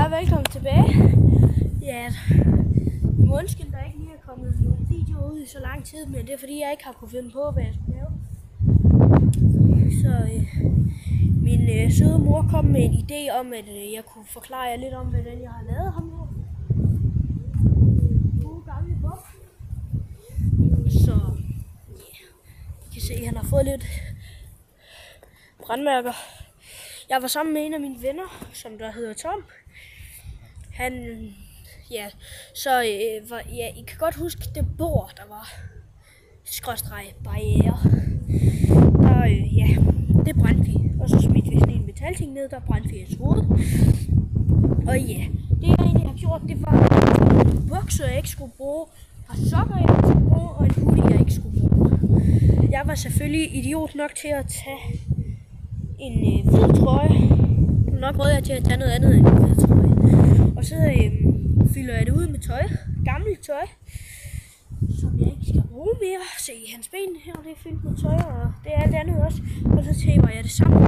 Ja, velkommen tilbage. Ja, I må undskylde, der ikke lige er kommet nogen videoer ud i så lang tid, men det er fordi, jeg ikke har kunne finde på, hvad jeg skulle lave. Så min søde mor kom med en idé om, at jeg kunne forklare jer lidt om, hvordan jeg har lavet ham her. Gode gamle Bob. Så I kan se, at han har fået lidt brandmærker. Jeg var sammen med en af mine venner, som der hedder Tom. I kan godt huske det bord, der var barriere. Det brændte vi. Og så smidte vi sådan en metalting ned, der brændte vi hans hoved. Og ja, det jeg egentlig har gjort, det var bukser, jeg ikke skulle bruge, og sokker, jeg ikke skulle bruge, og en hoodie, jeg ikke skulle bruge. Jeg var selvfølgelig idiot nok til at tage en hvid trøje. Nok råd jeg til at tage noget andet end en hvid trøje. Og så fylder jeg det ud med tøj. Gammelt tøj. Som jeg ikke skal bruge mere. Se, hans ben her, det er fyldt med tøj, og det er alt andet også. Og så taper jeg det sammen.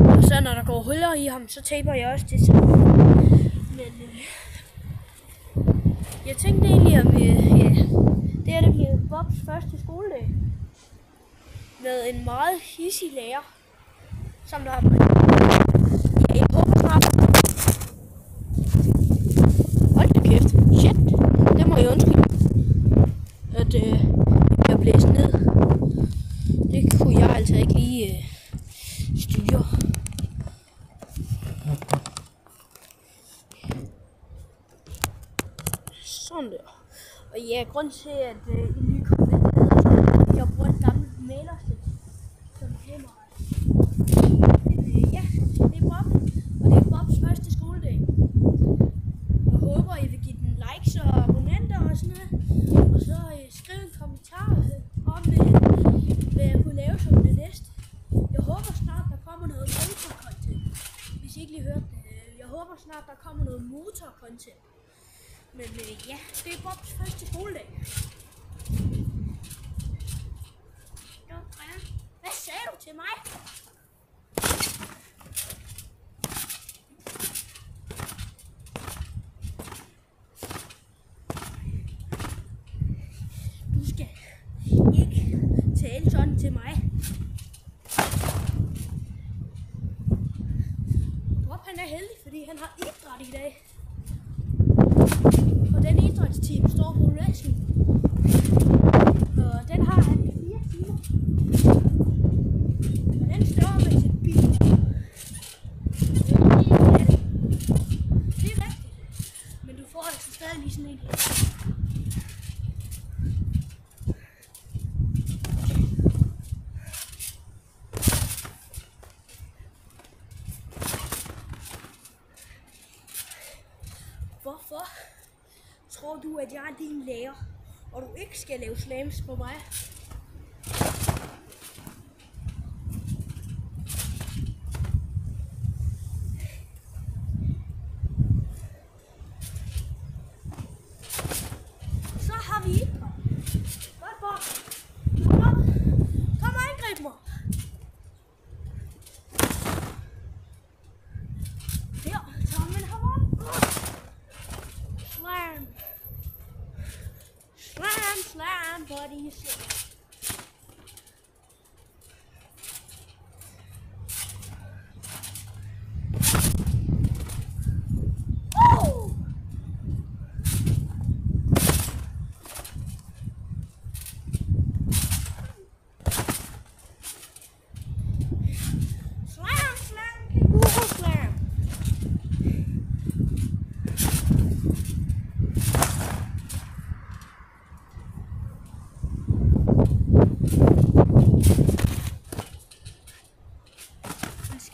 Og så når der går huller i ham, så taper jeg også det sammen. Men jeg tænkte egentlig om, det her det bliver Bobs første skoledag. Med en meget hissig lærer. Som der har jeg håber snart. Hold da kæft. Shit. Det må jeg undskylde. At jeg blæst ned. Det kunne jeg altså ikke lige styre. Sådan der. Og ja, grund til at I lige kom med, jeg bruger et gammelt malersæt som kamera. Det er Bob, og det er Bobs første skoledag. Jeg håber, I vil give den likes og abonnenter og sådan noget. Og så skriv en kommentar om, hvad jeg kunne lave som det næste. Jeg håber snart, der kommer noget motor-content. Hvis I ikke lige hørte det. Jeg håber snart, der kommer noget motor-content. Men det er Bobs første skoledag. Hvad sagde du til mig? Du skal ikke tale sådan til mig. Bob han er heldig, fordi han har idræt i dag. Og den idrætsteam står på wrestling. Og den har han i 4 timer. Og den står med sit bil. Det er rigtigt. Men du får altså stadig lige sådan en her. Hvorfor tror du, at jeg er din lærer, og du ikke skal lave slams på mig? Så har vi idræt. Godt, Bob. Kom og angreb mig. Her, tommen herom. Slam. Slam, buddies.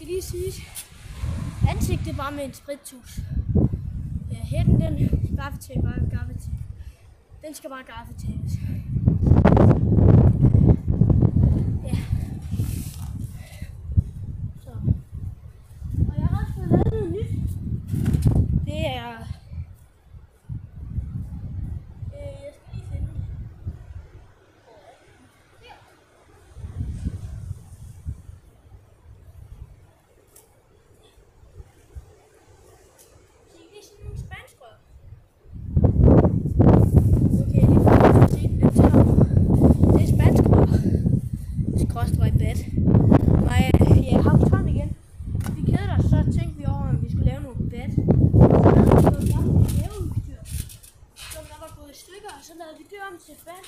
Lige sige, ansigtet bare med en sprittus. Ja, hætten den gaffetape. Den skal bare gaffetapes. Ja. Så. Og jeg har også fået lavet noget nyt. Det er... jeg skal lige finde det. Se skulle lave noget bat. Så havde vi fået gammelt haveudstyr, som der var gået i stykker, og så lavede vi det om til bat.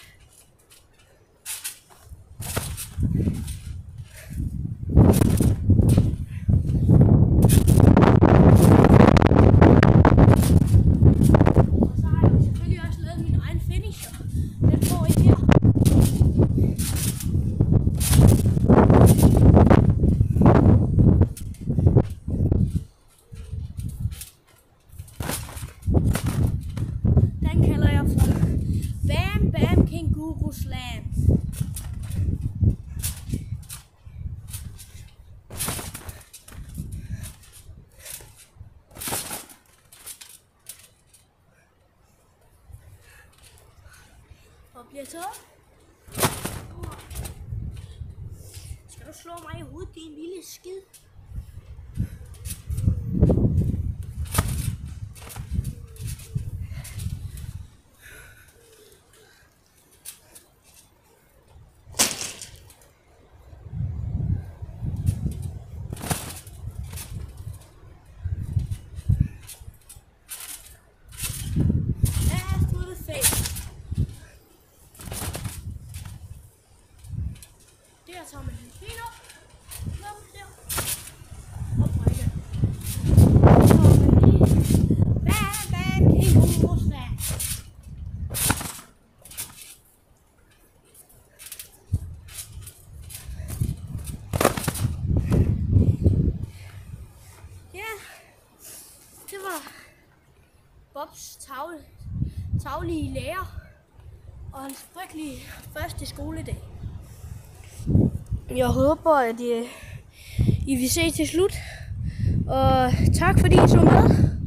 Og så har jeg selvfølgelig også lavet min egen finisher. Den får I her. Den kalder jeg for Bam Bam Kænguru Slam. Og bliver så. Skal du slå mig i hovedet, din lille skid? Der tager man hans ben op. Der. Og brækker. Så tager man lige. Bam, bam, kænguru slam. Ja, det var Bobs taglige lærer og hans frygtelige første skoledag. Jeg håber, at I vil se til slut. Og tak fordi I så med.